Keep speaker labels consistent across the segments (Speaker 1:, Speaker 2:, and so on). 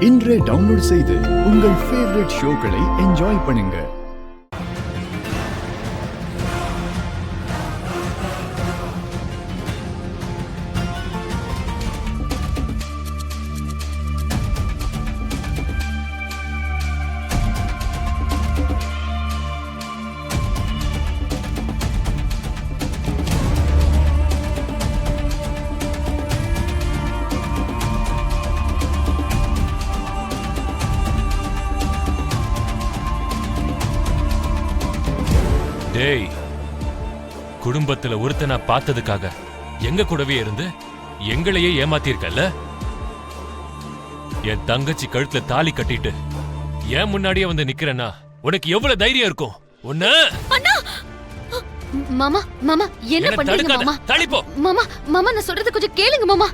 Speaker 1: இன்றே டவுன்லோட் செய்து உங்கள் ஃபேவரட் ஷோக்களை என்ஜாய் பண்ணுங்க.
Speaker 2: டேய், குடும்பத்துல ஒருத்தனா பார்த்ததுக்காக எங்க கூடவே இருந்து எங்களையே ஏமாத்திருக்கல. என் தங்கச்சி கழுத்துல தாலி கட்டிட்டு ஏன் முன்னாடியே வந்து நிக்கிறேன்னா உனக்கு எவ்வளவு தைரியம் இருக்கும்? உன்ன
Speaker 3: மாமா மாமா என்ன பண்றீங்க மாமா?
Speaker 2: தள்ளிப்போ
Speaker 3: மாமா மாமா, நான் சொல்றது கொஞ்சம் கேளுங்க மாமா.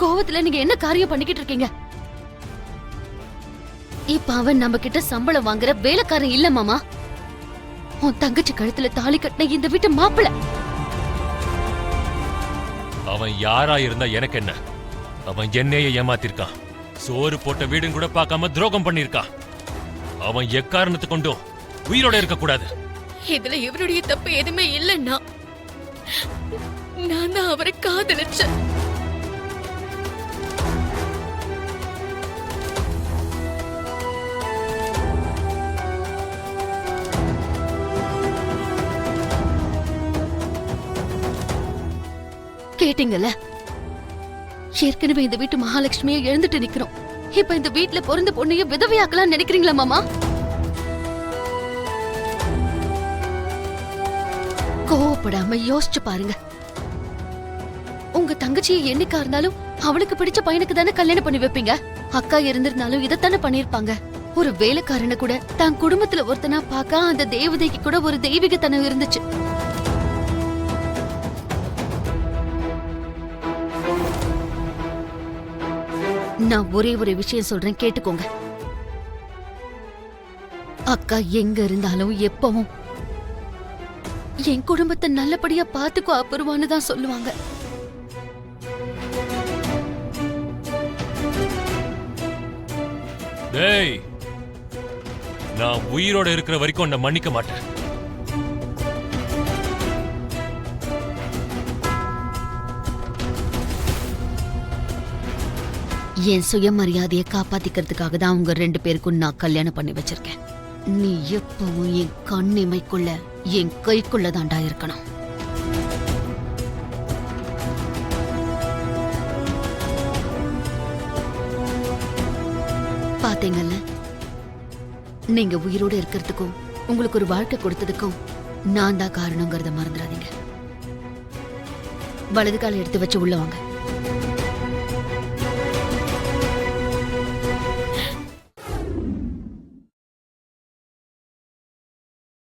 Speaker 3: கோவத்துல நீங்க என்ன காரியம் பண்ணிக்கிட்டு இருக்கீங்க? இப்ப அவன் நம்ம கிட்ட சம்பளம் வாங்குற வேலைக்காரன் இல்ல மாமா. உன் தங்கச்சி கழுத்துல தாலி கட்டின இந்த வீட்டு மாப்பிள.
Speaker 2: அவன் யாரா இருந்தா எனக்கு என்ன? அவன் என்னையே ஏமாத்திருக்கான். சோறு போட்ட வீடும் கூட பார்க்காம துரோகம் பண்ணிருக்கான். அவன் எக்காரணத்து கொண்டும் உயிரோட இருக்க கூடாது.
Speaker 4: இதுல இவருடைய தப்பு எதுவுமே இல்லைன்னா நான் தான் அவரை காதலிச்சேன்.
Speaker 3: கேட்டீங்கல்ல, ஏற்கனவே இந்த வீட்டு மகாலட்சுமியை எழுந்துட்டு நிக்கிறோம். இப்ப இந்த வீட்டுல பிறந்த பொண்ணைய விதவையாக்கலாம் நினைக்கிறீங்களா மாமா? கோவப்படாம யோசிச்சு பாருங்க. உங்க தங்கச்சியை என்னைக்கா இருந்தாலும் அவளுக்கு பிடிச்ச பையனுக்கு தானே கல்யாணம் பண்ணி வைப்பீங்க. அக்கா இருந்திருந்தாலும் இதைத்தானே பண்ணிருப்பாங்க. ஒரு வேலைக்காரனை கூட தான் குடும்பத்துல ஒருத்தனா பாக்க அந்த தேவதைக்கு கூட ஒரு தெய்வீகத்தனம் இருந்துச்சு. நான் ஒரே ஒரு விஷயம் சொல்றேன், கேட்டுக்கோங்க. அக்கா எங்க இருந்தாலும் எப்பவும் என் குடும்பத்தை நல்லபடியா பாத்துக்கோ அப்புறவான்னு தான் சொல்லுவாங்க.
Speaker 2: டேய், நான் உயிரோட இருக்கிற வரைக்கும் உன்னை மன்னிக்க மாட்டேன்.
Speaker 3: என் சுயமரியாதையை காப்பாத்திக்கிறதுக்காக தான் உங்க 2 பேருக்கும் நான் கல்யாணம் பண்ணி வச்சிருக்கேன். நீ எப்பவும் என் கண்ணிமைக்குள்ள என் கைக்குள்ள தாண்டா இருக்கணும். பாத்தீங்கல்ல, நீங்க உயிரோட இருக்கிறதுக்கும் உங்களுக்கு ஒரு வாழ்க்கை கொடுத்ததுக்கும் நான் தான் காரணங்கிறத மறந்துடாதீங்க. வலது கால எடுத்து வச்சு உள்ள வாங்க.